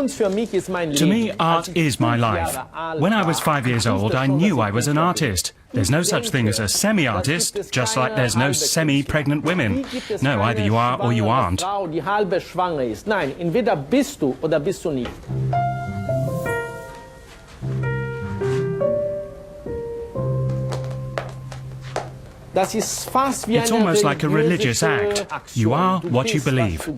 To me, art is my life. When I was 5 years old, I knew I was an artist. There's no such thing as a semi-artist, just like there's no semi-pregnant women. No, either you are or you aren't. It's almost like a religious act. You are what you believe.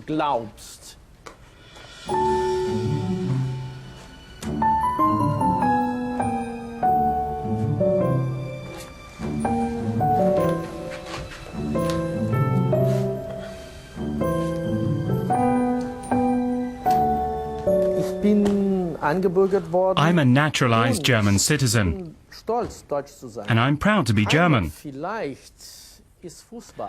I'm a naturalized German citizen, and I'm proud to be German.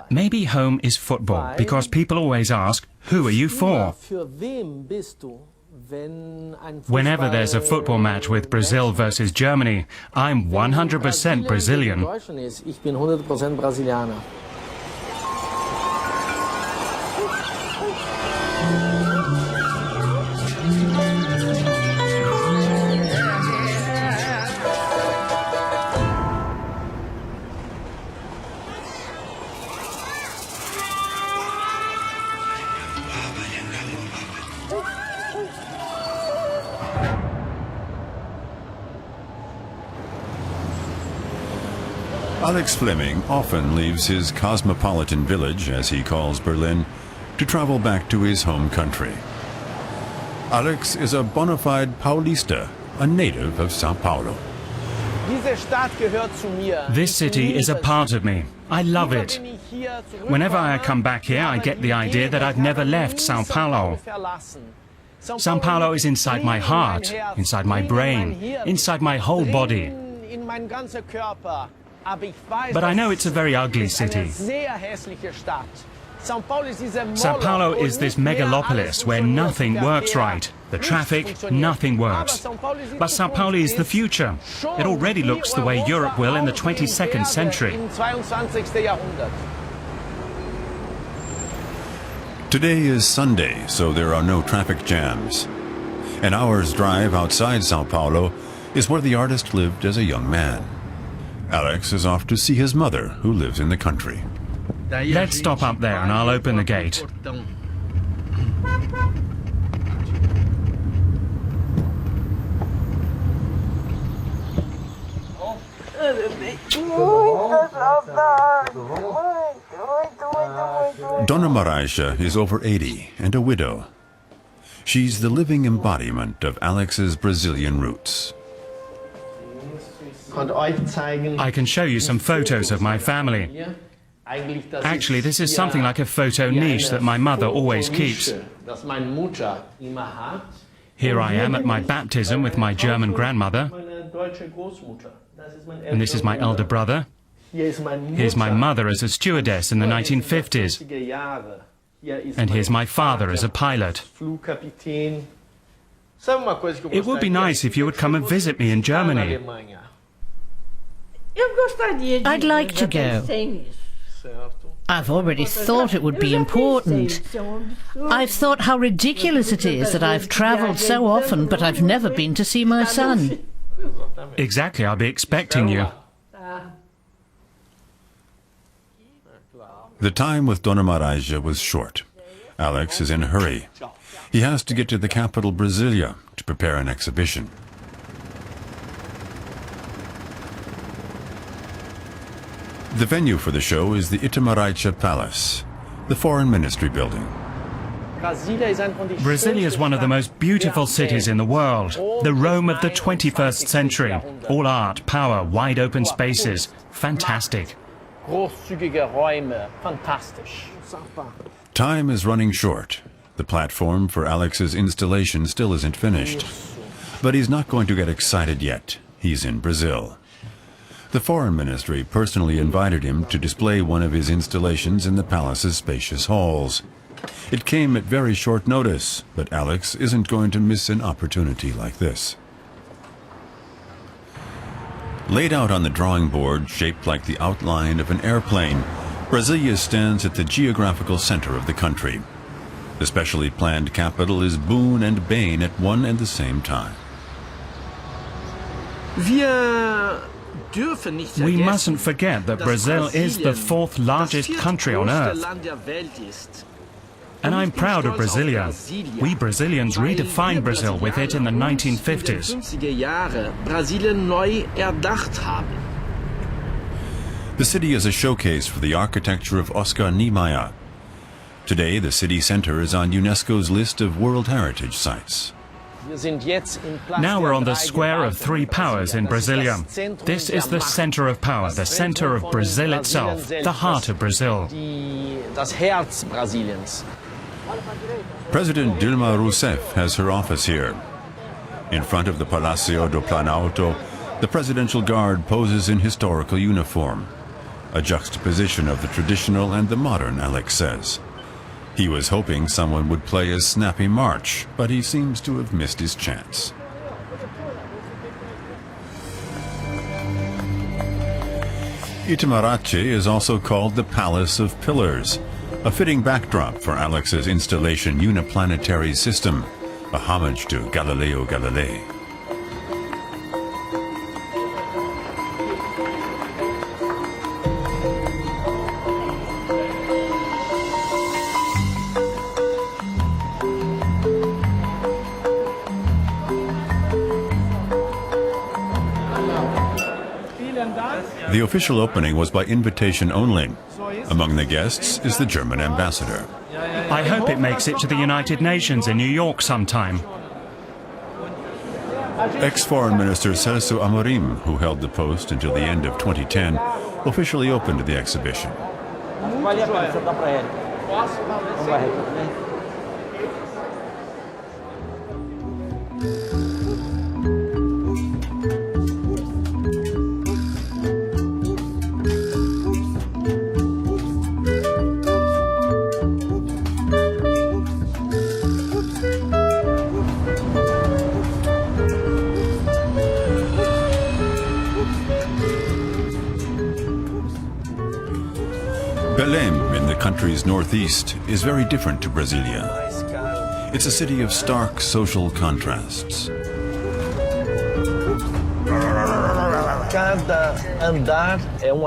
Maybe home is football, because people always ask, who are you for? Whenever there's a football match with Brazil versus Germany, I'm 100% Brazilian. Alex Flemming often leaves his cosmopolitan village, as he calls Berlin, to travel back to his home country. Alex is a bona fide Paulista, a native of Sao Paulo. This city is a part of me. I love it. Whenever I come back here, I get the idea that I've never left Sao Paulo. Sao Paulo is inside my heart, inside my brain, inside my whole body. But I know it's a very ugly city. Sao Paulo is this megalopolis where nothing works right. The traffic, nothing works. But Sao Paulo is the future. It already looks the way Europe will in the 22nd century. Today is Sunday, so there are no traffic jams. An hour's drive outside Sao Paulo is where the artist lived as a young man. Alex is off to see his mother, who lives in the country. Let's stop up there and I'll open the gate. Dona Marisha is over 80 and a widow. She's the living embodiment of Alex's Brazilian roots. I can show you some photos of my family. Actually, this is something like a photo niche that my mother always keeps. Here I am at my baptism with my German grandmother. And this is my elder brother. Here's my mother as a stewardess in the 1950s. And here's my father as a pilot. It would be nice if you would come and visit me in Germany. I'd like to go. I've already thought it would be important. I've thought how ridiculous it is that I've travelled so often, but I've never been to see my son. Exactly, I'll be expecting you. The time with Dona Marisha was short. Alex is in a hurry. He has to get to the capital, Brasilia, to prepare an exhibition. The venue for the show is the Itamaraty Palace, the Foreign Ministry building. Brasilia is one of the most beautiful cities in the world, the Rome of the 21st century. All art, power, wide open spaces. Fantastic. Time is running short. The platform for Alex's installation still isn't finished. But he's not going to get excited yet. He's in Brazil. The Foreign Ministry personally invited him to display one of his installations in the palace's spacious halls. It came at very short notice, but Alex isn't going to miss an opportunity like this. Laid out on the drawing board, shaped like the outline of an airplane, Brasilia stands at the geographical center of the country. The specially planned capital is boon and bane at one and the same time. We mustn't forget that Brazil is the fourth largest country on earth. And I'm proud of Brasilia. We Brazilians redefined Brazil with it in the 1950s. The city is a showcase for the architecture of Oscar Niemeyer. Today, the city center is on UNESCO's list of World Heritage Sites. Now we're on the Square of Three Powers in Brasilia. This is the center of power, the center of Brazil itself, the heart of Brazil. President Dilma Rousseff has her office here. In front of the Palacio do Planalto, the Presidential Guard poses in historical uniform, a juxtaposition of the traditional and the modern, Alex says. He was hoping someone would play a snappy march, but he seems to have missed his chance. Itamaraty is also called the Palace of Pillars, a fitting backdrop for Alex's installation Uniplanetary System, a homage to Galileo Galilei. The official opening was by invitation only. Among the guests is the German ambassador. I hope it makes it to the United Nations in New York sometime. Ex-Foreign Minister Celso Amorim, who held the post until the end of 2010, officially opened the exhibition. Belém, in the country's northeast, is very different to Brasilia. It's a city of stark social contrasts.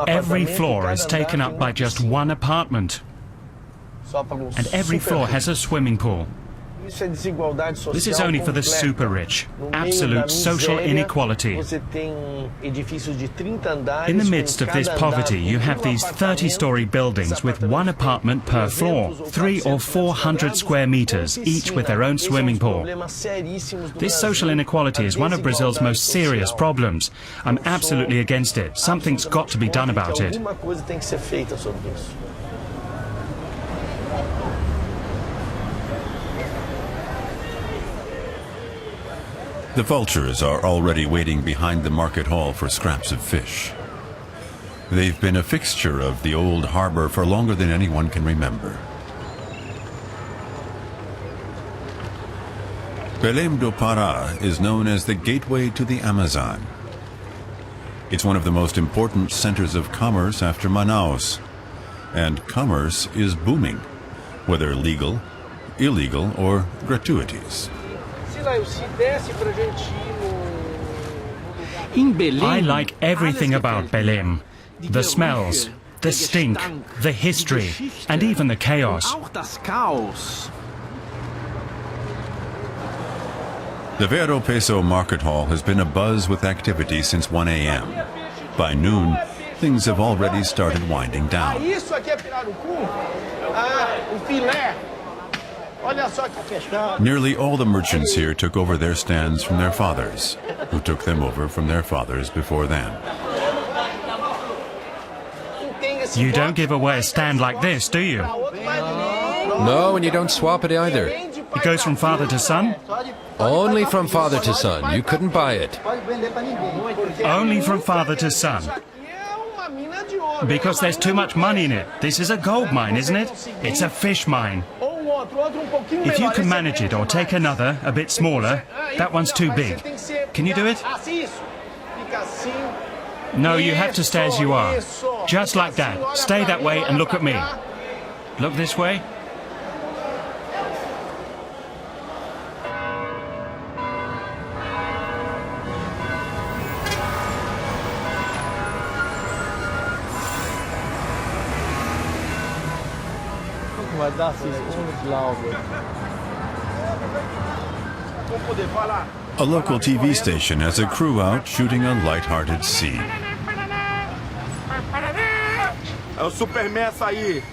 Every floor is taken up by just one apartment. And every floor has a swimming pool. This is only for the super rich. Absolute social inequality. In the midst of this poverty, you have these 30-story buildings with one apartment per floor, 300 or 400 square meters, each with their own swimming pool. This social inequality is one of Brazil's most serious problems. I'm absolutely against it. Something's got to be done about it. The vultures are already waiting behind the market hall for scraps of fish. They've been a fixture of the old harbor for longer than anyone can remember. Belém do Pará is known as the gateway to the Amazon. It's one of the most important centers of commerce after Manaus. And commerce is booming, whether legal, illegal, or gratuities. I like everything about Belém. The smells, the stink, the history, and even the chaos. The Vero Peso Market Hall has been abuzz with activity since 1 a.m. By noon, things have already started winding down. Nearly all the merchants here took over their stands from their fathers, who took them over from their fathers before them. You don't give away a stand like this, do you? No, and you don't swap it either. It goes from father to son? Only from father to son. You couldn't buy it. Only from father to son. Because there's too much money in it. This is a gold mine, isn't it? It's a fish mine. If you can manage it or take another, a bit smaller, that one's too big. Can you do it? No, you have to stay as you are. Just like that. Stay that way and look at me. Look this way. A local TV station has a crew out shooting a light-hearted scene.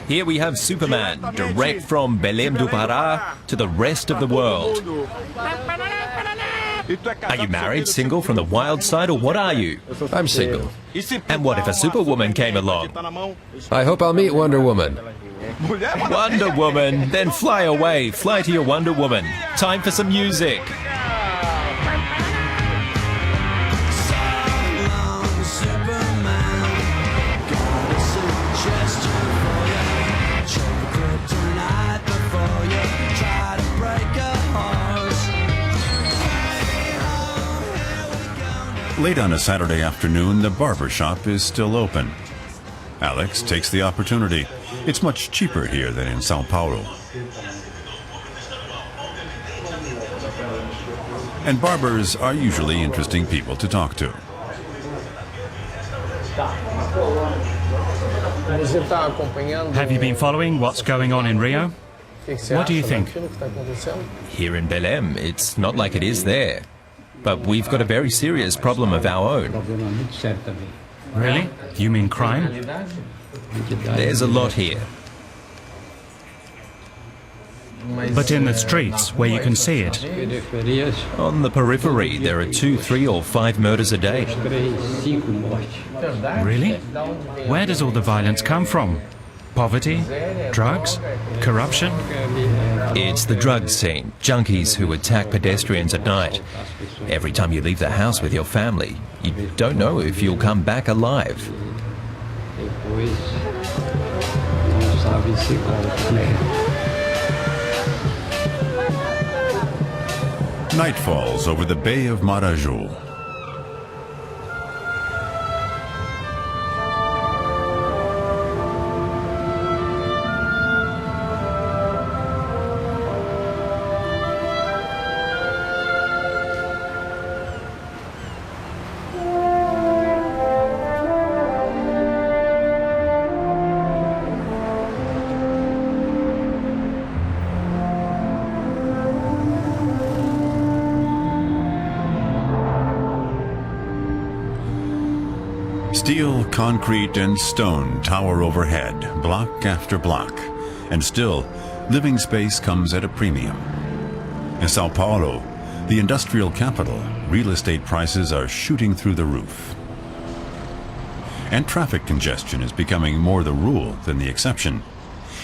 Here we have Superman, direct from Belém do Pará to the rest of the world. Are you married, single, from the wild side, or what are you? I'm single. And what if a superwoman came along? I hope I'll meet Wonder Woman. Wonder Woman! Then fly away, fly to your Wonder Woman. Time for some music. Late on a Saturday afternoon, the barber shop is still open. Alex takes the opportunity. It's much cheaper here than in Sao Paulo. And barbers are usually interesting people to talk to. Have you been following what's going on in Rio? What do you think? Here in Belém, it's not like it is there. But we've got a very serious problem of our own. Really? You mean crime? There's a lot here. But in the streets, where you can see it. On the periphery, there are 2, 3 or 5 murders a day. Really? Where does all the violence come from? Poverty? Drugs? Corruption? It's the drug scene. Junkies who attack pedestrians at night. Every time you leave the house with your family, you don't know if you'll come back alive. Night falls over the Bay of Marajó. Steel, concrete, and stone tower overhead, block after block. And still, living space comes at a premium. In Sao Paulo, the industrial capital, real estate prices are shooting through the roof. And traffic congestion is becoming more the rule than the exception,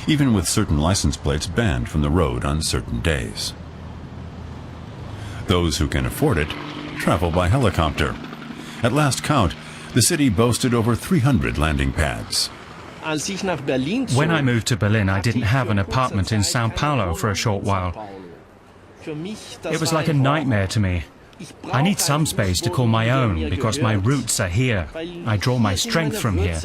even with certain license plates banned from the road on certain days. Those who can afford it travel by helicopter. At last count, the city boasted over 300 landing pads. When I moved to Berlin, I didn't have an apartment in Sao Paulo for a short while. It was like a nightmare to me. I need some space to call my own because my roots are here. I draw my strength from here.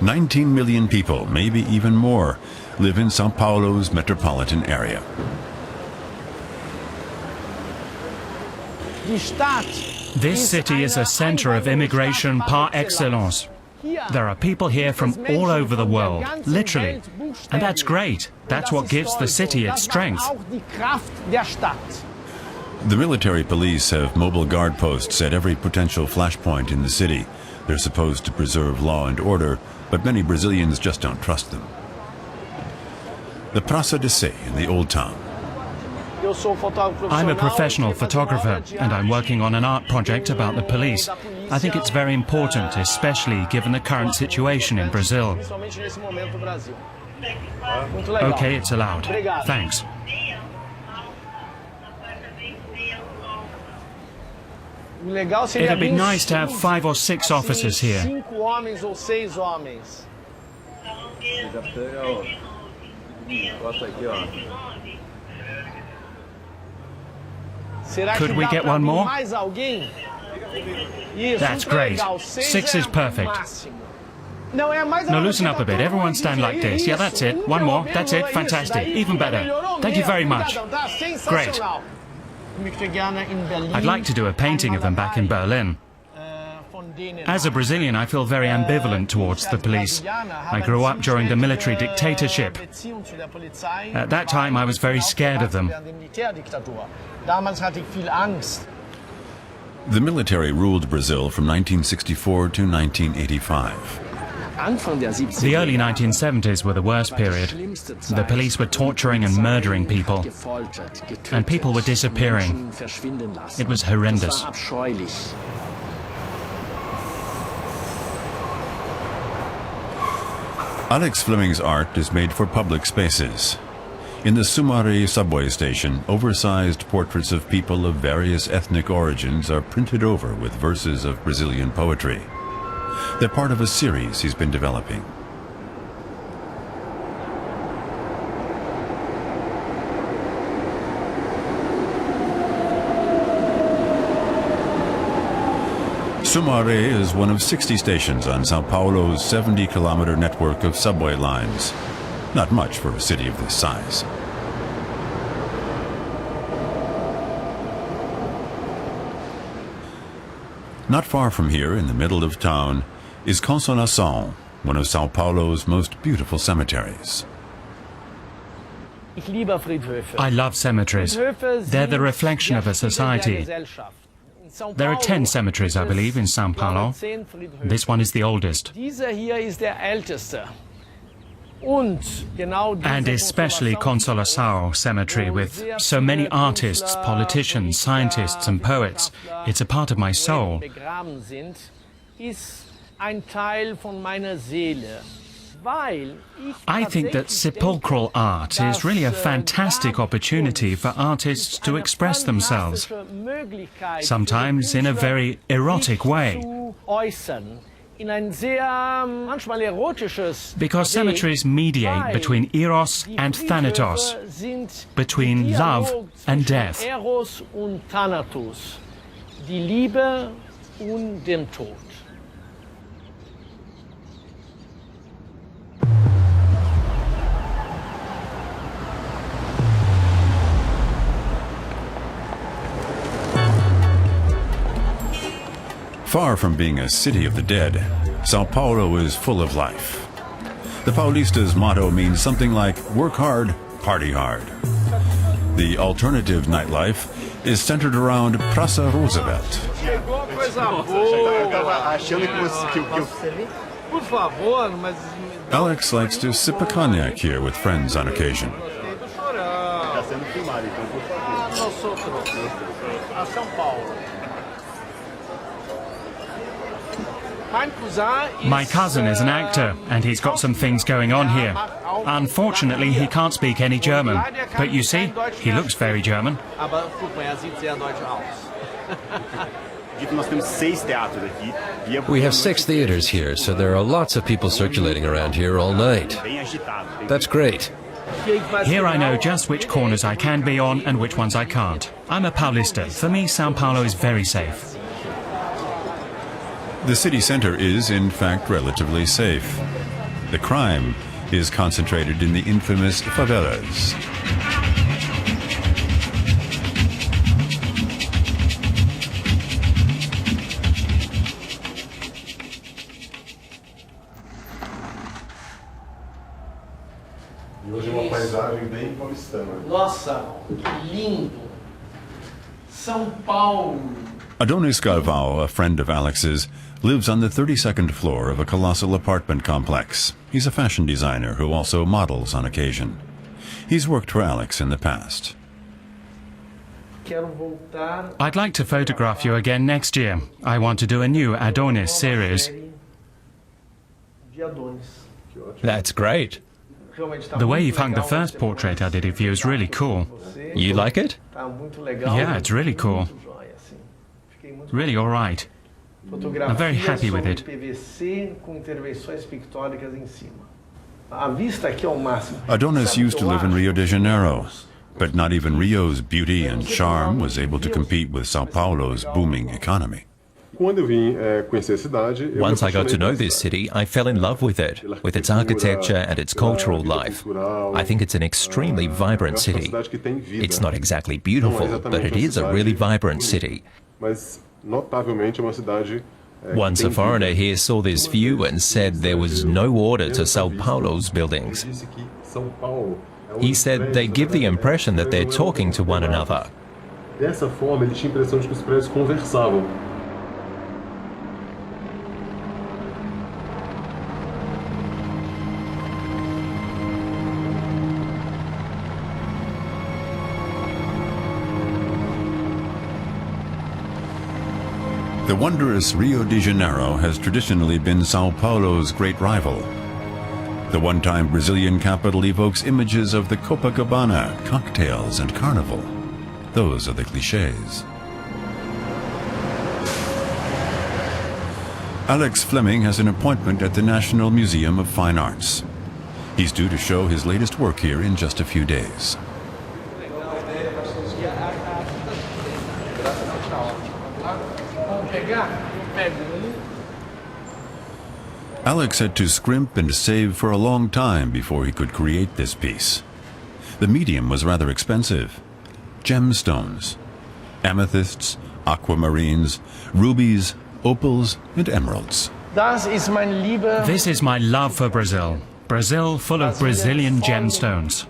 19 million people, maybe even more, live in Sao Paulo's metropolitan area. This city is a center of immigration par excellence. There are people here from all over the world, literally. And that's great. That's what gives the city its strength. The military police have mobile guard posts at every potential flashpoint in the city. They're supposed to preserve law and order, but many Brazilians just don't trust them. The Praça de Sé in the Old Town. I'm a professional photographer, and I'm working on an art project about the police. I think it's very important, especially given the current situation in Brazil. Okay, it's allowed. Thanks. It'd be nice to have 5 or 6 officers here. Could we get one more? That's great. 6 is perfect. No, loosen up a bit. Everyone stand like this. Yeah, that's it. One more. That's it. Fantastic. Even better. Thank you very much. Great. I'd like to do a painting of them back in Berlin. As a Brazilian, I feel very ambivalent towards the police. I grew up during the military dictatorship. At that time, I was very scared of them. The military ruled Brazil from 1964 to 1985. The early 1970s were the worst period. The police were torturing and murdering people, and people were disappearing. It was horrendous. Alex Flemming's art is made for public spaces. In the Sumaré subway station, oversized portraits of people of various ethnic origins are printed over with verses of Brazilian poetry. They're part of a series he's been developing. Sumaré is one of 60 stations on Sao Paulo's 70-kilometer network of subway lines. Not much for a city of this size. Not far from here, in the middle of town, is Consolação, one of Sao Paulo's most beautiful cemeteries. I love cemeteries. They're the reflection of a society. There are 10 cemeteries, I believe, in São Paulo. This one is the oldest. And especially Consolação Cemetery, with so many artists, politicians, scientists and poets. It's a part of my soul. I think that sepulchral art is really a fantastic opportunity for artists to express themselves, sometimes in a very erotic way. Because cemeteries mediate between Eros and Thanatos, between love and death. Die Liebe und dem Tod. Far from being a city of the dead, Sao Paulo is full of life. The Paulista's motto means something like, work hard, party hard. The alternative nightlife is centered around Praça Roosevelt. Alex likes to sip a cognac here with friends on occasion. My cousin is an actor, and he's got some things going on here. Unfortunately, he can't speak any German, but you see, he looks very German. We have 6 theaters here, so there are lots of people circulating around here all night. That's great. Here I know just which corners I can be on and which ones I can't. I'm a Paulista. For me, São Paulo is very safe. The city center is, in fact, relatively safe. The crime is concentrated in the infamous favelas. Nossa, lindo. São Paulo. Adonis Galvao, a friend of Alex's, lives on the 32nd floor of a colossal apartment complex. He's a fashion designer who also models on occasion. He's worked for Alex in the past. I'd like to photograph you again next year. I want to do a new Adonis series. That's great. The way you've hung the first portrait I did of you is really cool. You like it? Yeah, it's really cool. Really all right. I'm very happy with it. Adonis used to live in Rio de Janeiro, but not even Rio's beauty and charm was able to compete with Sao Paulo's booming economy. Once I got to know this city, I fell in love with it, with its architecture and its cultural life. I think it's an extremely vibrant city. It's not exactly beautiful, but it is a really vibrant city. Once a foreigner here saw this view and said there was no order to Sao Paulo's buildings. He said they give the impression that they're talking to one another. Dessa forma, ele tinha a impressão de que os prédios conversavam. The wondrous Rio de Janeiro has traditionally been Sao Paulo's great rival. The one-time Brazilian capital evokes images of the Copacabana, cocktails, and carnival. Those are the clichés. Alex Flemming has an appointment at the National Museum of Fine Arts. He's due to show his latest work here in just a few days. Alex had to scrimp and save for a long time before he could create this piece. The medium was rather expensive. Gemstones, amethysts, aquamarines, rubies, opals, and emeralds. This is my love for Brazil. Brazil full of Brazilian gemstones.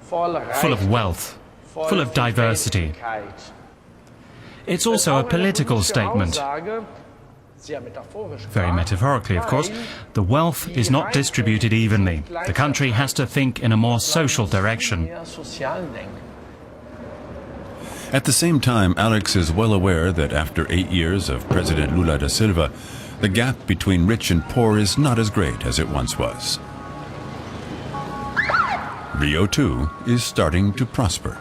Full of wealth, full of diversity. It's also a political statement. Very metaphorically, of course. The wealth is not distributed evenly. The country has to think in a more social direction. At the same time, Alex is well aware that after 8 years of President Lula da Silva, the gap between rich and poor is not as great as it once was. Rio, too, is starting to prosper.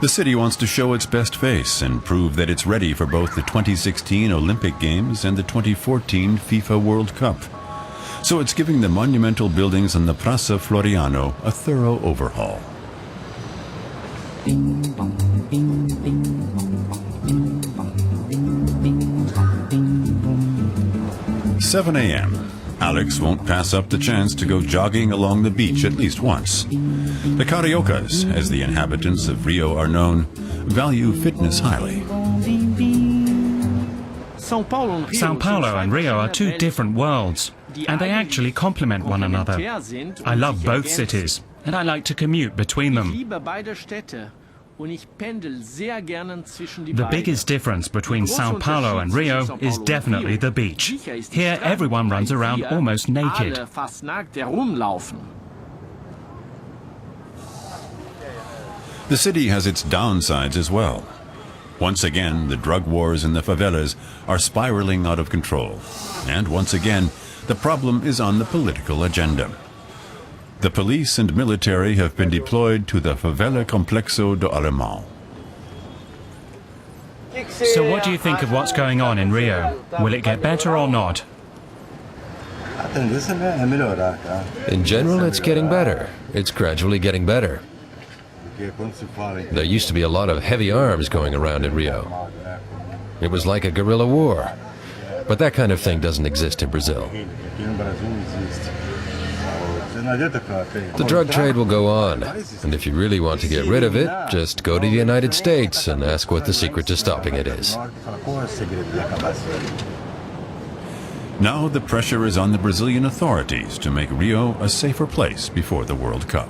The city wants to show its best face and prove that it's ready for both the 2016 Olympic Games and the 2014 FIFA World Cup. So it's giving the monumental buildings on the Praça Floriano a thorough overhaul. 7 a.m. Alex won't pass up the chance to go jogging along the beach at least once. The Cariocas, as the inhabitants of Rio are known, value fitness highly. Sao Paulo and Rio are two different worlds, and they actually complement one another. I love both cities, and I like to commute between them. The biggest difference between Sao Paulo and Rio is definitely the beach. Here everyone runs around almost naked. The city has its downsides as well. Once again, the drug wars in the favelas are spiraling out of control. And once again, the problem is on the political agenda. The police and military have been deployed to the favela Complexo do Alemão. So what do you think of what's going on in Rio? Will it get better or not? In general, it's getting better. It's gradually getting better. There used to be a lot of heavy arms going around in Rio. It was like a guerrilla war. But that kind of thing doesn't exist in Brazil. The drug trade will go on, and if you really want to get rid of it, just go to the United States and ask what the secret to stopping it is. Now the pressure is on the Brazilian authorities to make Rio a safer place before the World Cup.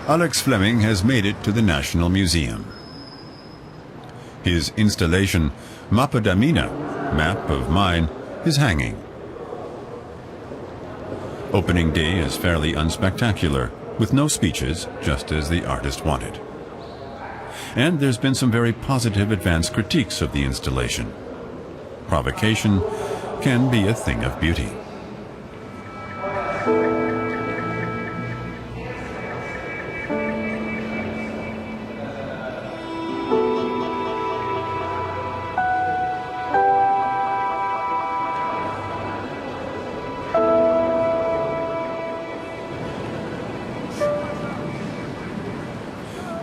Alex Flemming has made it to the National Museum. His installation, Mapa da Mina, Map of Mine, is hanging. Opening day is fairly unspectacular, with no speeches, just as the artist wanted. And there's been some very positive advance critiques of the installation. Provocation can be a thing of beauty.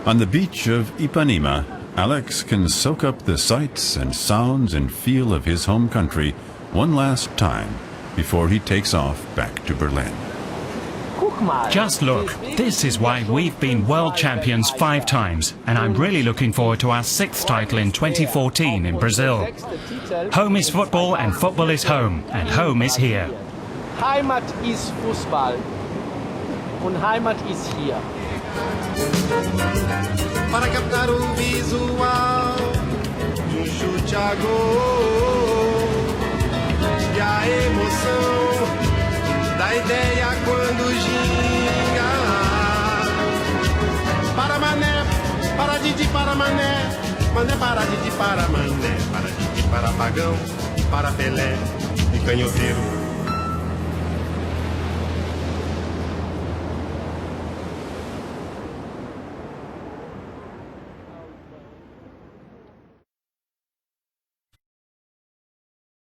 On the beach of Ipanema, Alex can soak up the sights and sounds and feel of his home country one last time before he takes off back to Berlin. Just look, this is why we've been world champions 5 times, and I'm really looking forward to our 6th title in 2014 in Brazil. Home is football and football is home, and home is here. Heimat ist Fußball und Heimat ist hier. Para captar o visual de chute a gol e a emoção da ideia quando ginga. Para Mané, para Didi, para Mané, Mané para Didi, para Mané, para Didi, para Pagão, para Pelé e Canhoteiro.